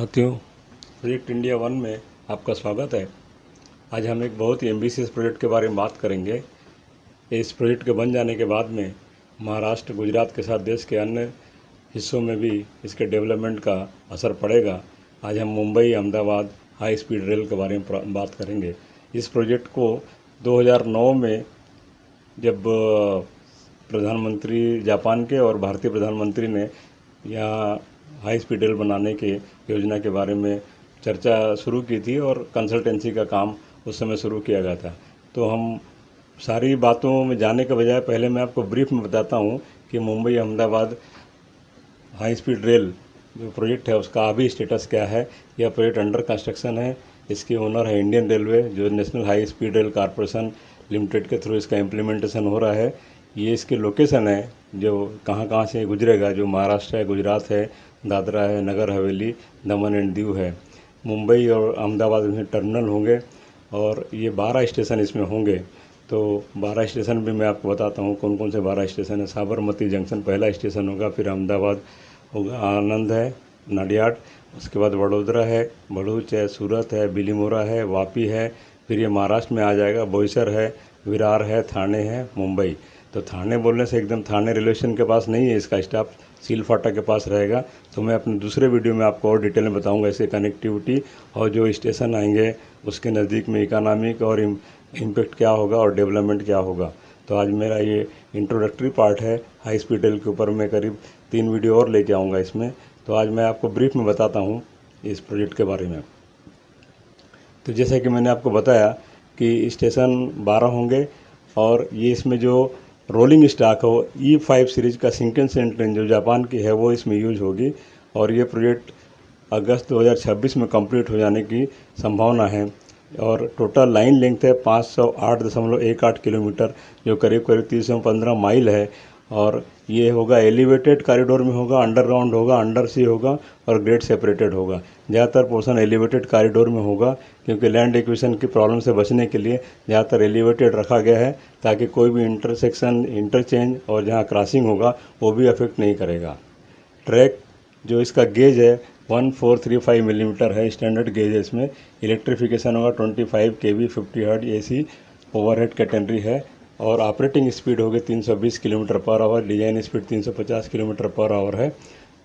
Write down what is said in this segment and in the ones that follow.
साथियों, project India one में आपका स्वागत है। आज हम एक बहुत ही एम्बिशियस प्रोजेक्ट के बारे में बात करेंगे। इस प्रोजेक्ट के बन जाने के बाद में महाराष्ट्र, गुजरात के साथ देश के अन्य हिस्सों में भी इसके डेवलपमेंट का असर पड़ेगा। आज हम Mumbai Ahmedabad high speed rail के बारे में बात करेंगे। इस प्रोजेक्ट को 2009 में जब प्रधानमंत्री जापान के और भारतीय प्रधानमंत्री ने यहाँ हाई स्पीड रेल बनाने के योजना के बारे में चर्चा शुरू की थी और कंसल्टेंसी का काम उस समय शुरू किया गया था। तो हम सारी बातों में जाने के बजाय पहले मैं आपको ब्रीफ में बताता हूँ कि Mumbai Ahmedabad high speed rail जो प्रोजेक्ट है उसका अभी स्टेटस क्या है। यह प्रोजेक्ट अंडर कंस्ट्रक्शन है। इसकी ओनर है इंडियन रेलवे, जो national high speed rail corporation limited के थ्रू इसका इम्प्लीमेंटेशन हो रहा है। ये इसकी लोकेशन है जो कहाँ से गुजरेगा, जो महाराष्ट्र है, गुजरात है, दादरा है, नगर हवेली, दमन एंड दीव है। मुंबई और अहमदाबाद में टर्मिनल होंगे और ये 12 स्टेशन इसमें होंगे। तो 12 स्टेशन भी मैं आपको बताता हूँ कौन कौन से 12 स्टेशन है। साबरमती जंक्शन पहला स्टेशन होगा, फिर अहमदाबाद होगा, आनंद है, नाडियाड, उसके बाद वडोदरा है, भरूच है, सूरत है, बिलीमोरा है, वापी है, फिर ये महाराष्ट्र में आ जाएगा, बोईसर है, विरार है, थाने है, मुंबई। तो थाने बोलने से एकदम थाने रेलवे स्टेशन के पास नहीं है, इसका स्टॉप सील फाटा के पास रहेगा। तो मैं अपने दूसरे वीडियो में आपको और डिटेल में बताऊंगा ऐसे कनेक्टिविटी और जो स्टेशन आएंगे उसके नज़दीक में इकोनॉमिक और इम्पैक्ट क्या होगा और डेवलपमेंट क्या होगा। तो आज मेरा ये इंट्रोडक्टरी पार्ट है हाई स्पीड रेल के ऊपर। मैं करीब 3 वीडियो और लेके आऊँगा इसमें। तो आज मैं आपको ब्रीफ में बताता हूँ इस प्रोजेक्ट के बारे में। तो जैसे कि मैंने आपको बताया कि स्टेशन 12 होंगे और ये इसमें जो रोलिंग स्टॉक हो E5 सीरीज का शिंकनसेन ट्रेन जो जापान की है वो इसमें यूज होगी। और ये प्रोजेक्ट अगस्त 2026 में कंप्लीट हो जाने की संभावना है। और टोटल लाइन लेंथ है 508.18 किलोमीटर, जो करीब 315 माइल है। और ये होगा एलिवेटेड कॉरिडोर में होगा, अंडरग्राउंड होगा, अंडर सी होगा और ग्रेड सेपरेटेड होगा। ज़्यादातर पोर्शन एलिवेटेड कॉरिडोर में होगा क्योंकि लैंड एक्विजिशन की प्रॉब्लम से बचने के लिए ज़्यादातर एलिवेटेड रखा गया है, ताकि कोई भी इंटरसेक्शन, इंटरचेंज और जहाँ क्रॉसिंग होगा वो भी अफेक्ट नहीं करेगा। ट्रैक जो इसका गेज है 1435 मिलीमीटर है, स्टैंडर्ड गेज है। इसमें इलेक्ट्रिफिकेशन होगा 25 kV 50 hertz AC overhead catenary है। और ऑपरेटिंग स्पीड होगी 320 kilometre per hour, design speed 350 kilometre per hour है।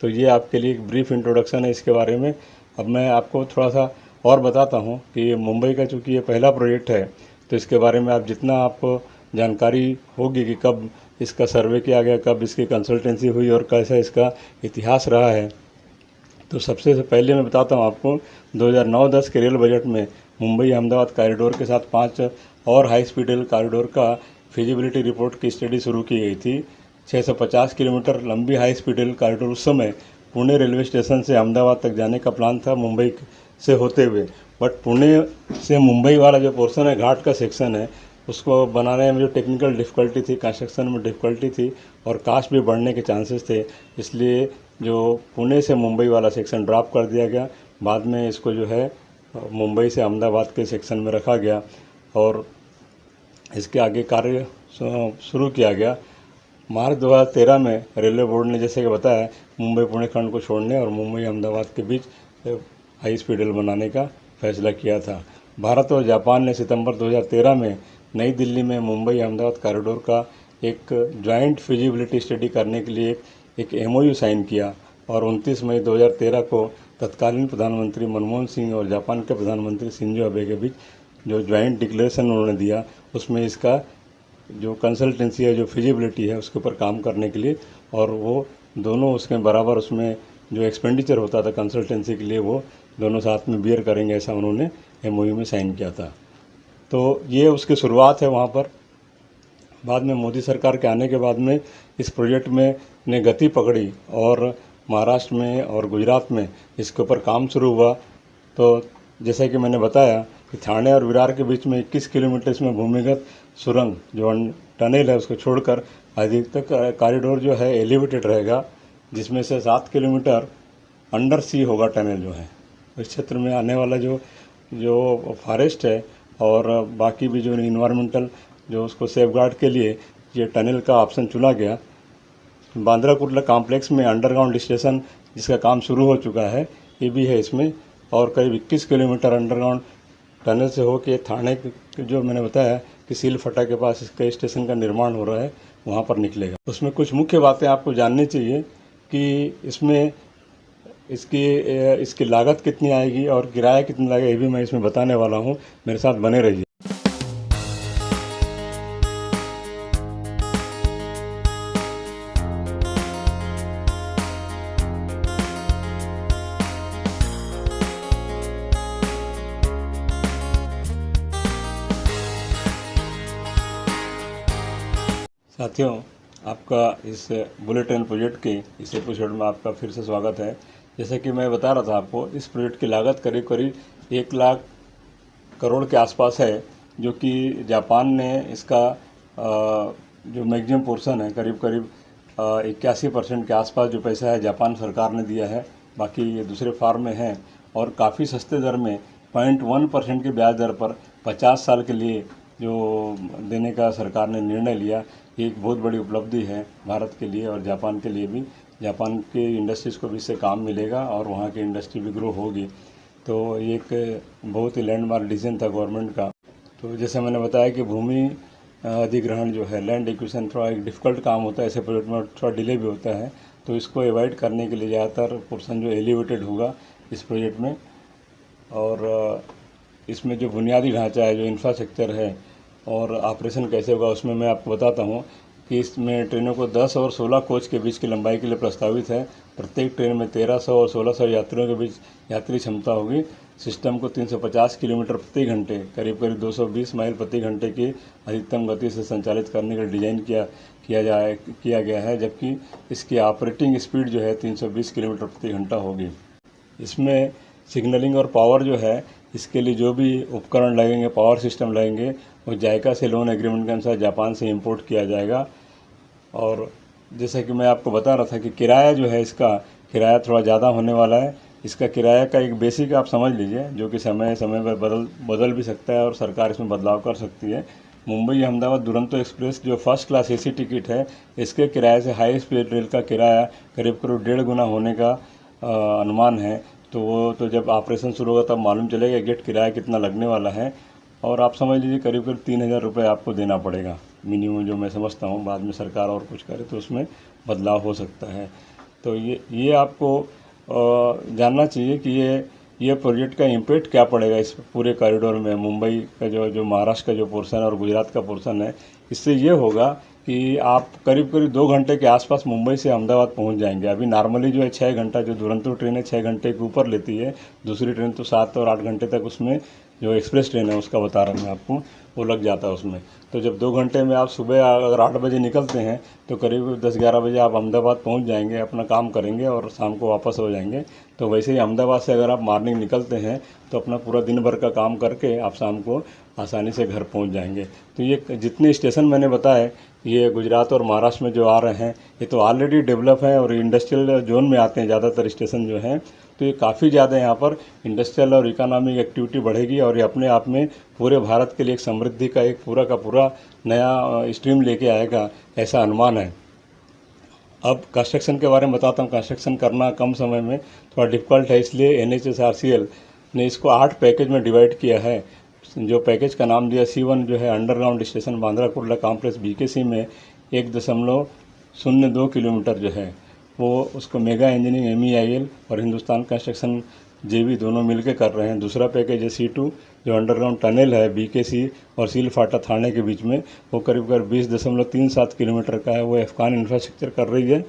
तो ये आपके लिए एक ब्रीफ इंट्रोडक्शन है इसके बारे में। अब मैं आपको थोड़ा सा और बताता हूँ कि मुंबई का चूँकि ये पहला प्रोजेक्ट है, तो इसके बारे में आप जितना आपको जानकारी होगी कि कब इसका सर्वे किया गया, कब इसकी कंसल्टेंसी हुई और कैसा इसका इतिहास रहा है। तो सबसे पहले मैं बताता हूँ आपको 2009-10 के रेल बजट में मुंबई अहमदाबाद कॉरिडोर के साथ 5 और हाई स्पीड रेल कॉरिडोर का फिजिबिलिटी रिपोर्ट की स्टडी शुरू की गई थी। 650 किलोमीटर लंबी हाई स्पीड रेल कॉरिडोर उस समय पुणे रेलवे स्टेशन से अहमदाबाद तक जाने का प्लान था मुंबई से होते हुए। बट पुणे से मुंबई वाला जो पोर्शन है, घाट का सेक्शन है, उसको बनाने में जो टेक्निकल डिफ़िकल्टी थी, कंस्ट्रक्शन में डिफ़िकल्टी थी और कास्ट भी बढ़ने के चांसेस थे, इसलिए जो पुणे से मुंबई वाला सेक्शन ड्रॉप कर दिया गया। बाद में इसको जो है मुंबई से अहमदाबाद के सेक्शन में रखा गया और इसके आगे कार्य शुरू किया गया। मार्च 2013 में रेलवे बोर्ड ने जैसे कि बताया मुंबई पुणे खंड को छोड़ने और मुंबई अहमदाबाद के बीच हाई स्पीड रेल बनाने का फैसला किया था। भारत और जापान ने सितंबर 2013 में नई दिल्ली में मुंबई अहमदाबाद कॉरिडोर का एक जॉइंट फिजिबिलिटी स्टडी करने के लिए एक MOU साइन किया और 29 मई 2013 को तत्कालीन प्रधानमंत्री मनमोहन सिंह और जापान के प्रधानमंत्री शिंजो अबे के बीच जो जॉइंट डिक्लेरेशन उन्होंने दिया, उसमें इसका जो कंसल्टेंसी है, जो फिजिबिलिटी है, उसके ऊपर काम करने के लिए, और वो दोनों उसके बराबर उसमें जो एक्सपेंडिचर होता था कंसल्टेंसी के लिए वो दोनों साथ में बियर करेंगे, ऐसा उन्होंने MOU में साइन किया था। तो ये उसकी शुरुआत है वहाँ पर। बाद में मोदी सरकार के आने के बाद में इस प्रोजेक्ट में ने गति पकड़ी और महाराष्ट्र में और गुजरात में इसके ऊपर काम शुरू हुआ। तो जैसा कि मैंने बताया कि थाने और विरार के बीच में 21 किलोमीटर इसमें भूमिगत सुरंग जो टनल है उसको छोड़कर अधिकतर कॉरिडोर जो है एलिवेटेड रहेगा, जिसमें से 7 किलोमीटर अंडर सी होगा टनल जो है। इस क्षेत्र में आने वाला जो फॉरेस्ट है और बाकी भी जो इन्वायरमेंटल जो उसको सेफगार्ड के लिए ये टनल का ऑप्शन चुना गया। बांद्रा कुर्ला कॉम्प्लेक्स में अंडरग्राउंड स्टेशन जिसका काम शुरू हो चुका है, ये भी है इसमें, और करीब 21 किलोमीटर अंडरग्राउंड टनल से होके थाने जो मैंने बताया कि सीलफाटा के पास इसका स्टेशन का निर्माण हो रहा है, वहाँ पर निकलेगा। उसमें कुछ मुख्य बातें आपको जाननी चाहिए कि इसमें इसकी लागत कितनी आएगी और किराया कितना लगेगा, ये भी मैं इसमें बताने वाला हूँ। मेरे साथ बने रहिए। साथियों, आपका इस बुलेट ट्रेन प्रोजेक्ट के इस एपिसोड में आपका फिर से स्वागत है। जैसा कि मैं बता रहा था आपको, इस प्रोजेक्ट की लागत करीब करीब 1 लाख करोड़ के आसपास है, जो कि जापान ने इसका जो मैक्सिमम पोर्शन है करीब करीब 81% के आसपास जो पैसा है जापान सरकार ने दिया है। बाकी ये दूसरे फार्म में हैं और काफ़ी सस्ते दर में 0.1% के ब्याज दर पर 50 साल के लिए जो देने का सरकार ने निर्णय लिया। ये एक बहुत बड़ी उपलब्धि है भारत के लिए और जापान के लिए भी। जापान के इंडस्ट्रीज़ को भी इससे काम मिलेगा और वहाँ की इंडस्ट्री भी ग्रो होगी। तो ये एक बहुत ही लैंडमार्क डिसीजन था गवर्नमेंट का। तो जैसे मैंने बताया कि भूमि अधिग्रहण जो है, लैंड एक्विजिशन, थोड़ा एक डिफ़िकल्ट काम होता है, ऐसे प्रोजेक्ट में थोड़ा डिले भी होता है। तो इसको अवॉइड करने के लिए ज़्यादातर पोर्शन जो एलिवेटेड होगा इस प्रोजेक्ट में। और इसमें जो बुनियादी ढांचा है, जो इंफ्रास्ट्रक्चर है और ऑपरेशन कैसे होगा, उसमें मैं आपको बताता हूँ कि इसमें ट्रेनों को 10 और 16 कोच के बीच की लंबाई के लिए प्रस्तावित है। प्रत्येक ट्रेन में 1300 और 1600 यात्रियों के बीच यात्री क्षमता होगी। सिस्टम को 350 किलोमीटर प्रति घंटे, करीब करीब 220 माइल प्रति घंटे की अधिकतम गति से संचालित करने का डिज़ाइन किया गया है, जबकि इसकी ऑपरेटिंग स्पीड जो है 320 किलोमीटर प्रति घंटा होगी। इसमें सिग्नलिंग और पावर जो है, इसके लिए जो भी उपकरण लगेंगे, पावर सिस्टम लगेंगे, वो जायका से लोन एग्रीमेंट के अनुसार जापान से इंपोर्ट किया जाएगा। और जैसा कि मैं आपको बता रहा था कि किराया जो है, इसका किराया थोड़ा ज़्यादा होने वाला है। इसका किराया का एक बेसिक आप समझ लीजिए, जो कि समय समय पर बदल भी सकता है और सरकार इसमें बदलाव कर सकती है। मुंबई अहमदाबाद दुरंतो एक्सप्रेस जो फर्स्ट क्लास AC टिकट है, इसके किराए से हाई स्पीड रेल का किराया करीब करीब 1.5 गुना होने का अनुमान है। तो वो तो जब ऑपरेशन शुरू होगा तब मालूम चलेगा एग्जैक्ट किराया कितना लगने वाला है। और आप समझ लीजिए करीब करीब 3000 रुपये आपको देना पड़ेगा मिनिमम, जो मैं समझता हूँ। बाद में सरकार और कुछ करे तो उसमें बदलाव हो सकता है। तो ये आपको जानना चाहिए कि ये प्रोजेक्ट का इम्पैक्ट क्या पड़ेगा इस पूरे कॉरिडोर में। मुंबई का जो महाराष्ट्र का जो पोर्शन है और गुजरात का पोर्शन है, इससे ये होगा कि आप करीब करीब 2 घंटे के आसपास मुंबई से अहमदाबाद पहुंच जाएंगे। अभी नॉर्मली जो है 6 घंटा, जो दुरंतो ट्रेन है 6 घंटे के ऊपर लेती है। दूसरी ट्रेन तो 7 और 8 घंटे तक उसमें जो एक्सप्रेस ट्रेन है उसका बता रहा हूँ मैं आपको, वो लग जाता है उसमें। तो जब 2 घंटे में आप सुबह अगर 8 बजे निकलते हैं तो करीब 10-11 बजे आप अहमदाबाद पहुंच जाएंगे, अपना काम करेंगे और शाम को वापस हो जाएंगे। तो वैसे ही अहमदाबाद से अगर आप मॉर्निंग निकलते हैं तो अपना पूरा दिन भर का काम करके आप शाम को आसानी से घर पहुंच जाएंगे। तो ये जितने स्टेशन मैंने बताए, ये गुजरात और महाराष्ट्र में जो आ रहे हैं, ये तो ऑलरेडी डेवलप हैं और इंडस्ट्रियल जोन में आते हैं ज़्यादातर स्टेशन जो हैं। तो ये काफ़ी ज़्यादा यहाँ पर इंडस्ट्रियल और इकोनॉमिक एक्टिविटी बढ़ेगी और ये अपने आप में पूरे भारत के लिए एक समृद्धि का एक पूरा का पूरा नया स्ट्रीम लेके आएगा, ऐसा अनुमान है। अब कंस्ट्रक्शन के बारे में बताता हूँ। कंस्ट्रक्शन करना कम समय में थोड़ा डिफ़िकल्ट है, इसलिए NHSRCL ने इसको 8 पैकेज में डिवाइड किया है। जो पैकेज का नाम दिया C1 जो है underground station Bandra Kurla complex BKC में 1.02 किलोमीटर जो है वो उसको मेगा इंजीनियरिंग MEIL और हिंदुस्तान कंस्ट्रक्शन JV दोनों मिलकर कर रहे हैं। दूसरा पैकेज है C2 जो अंडरग्राउंड टनल है BKC और सीलफाटा थाने के बीच में, वो करीब करीब 20.37 किलोमीटर का है, वो अफगान इंफ्रास्ट्रक्चर कर रही है।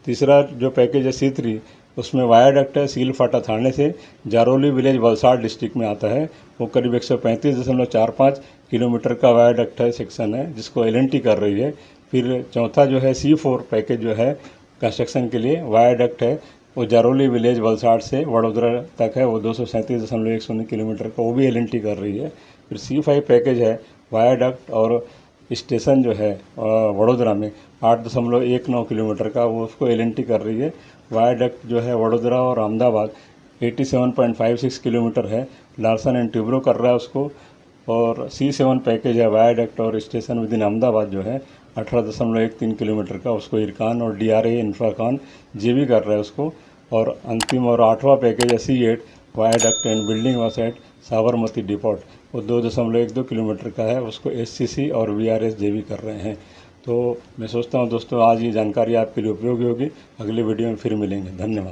तीसरा जो पैकेज है C3, उसमें वायाडक्ट है सीलफाटा थाने से जारोली विलेज वलसाड़ डिस्ट्रिक्ट में आता है, वो करीब 135.45 किलोमीटर का वायाडक्ट है, सेक्शन है, जिसको L&T कर रही है। फिर चौथा जो है C4 पैकेज जो है कंस्ट्रक्शन के लिए वायाडक्ट है, वो जारोली विलेज वलसाड़ से वडोदरा तक है, वो 237.10 किलोमीटर का, वो भी L&T कर रही है। फिर C5 पैकेज है वायाडक्ट और स्टेशन जो है वडोदरा में 8.19 किलोमीटर का, वो उसको L&T कर रही है। वायाडक्ट जो है वडोदरा और अहमदाबाद 87.56 किलोमीटर है, लार्सन एंड ट्यूब्रो कर रहा है उसको। और C7 पैकेज है वायाडक्ट और स्टेशन विद इन अहमदाबाद जो है 18.13 किलोमीटर का, उसको इरकान और DRA इंफ्राकॉन JV कर रहा है उसको। और अंतिम और 8वां पैकेज है C8 viaduct and building works at Sabarmati depot, वो 2.12 किलोमीटर का है। उसको SCC और VRS-JV कर रहे हैं। तो मैं सोचता हूँ दोस्तों आज ये जानकारी आपके लिए उपयोगी होगी। अगले वीडियो में फिर मिलेंगे। धन्यवाद।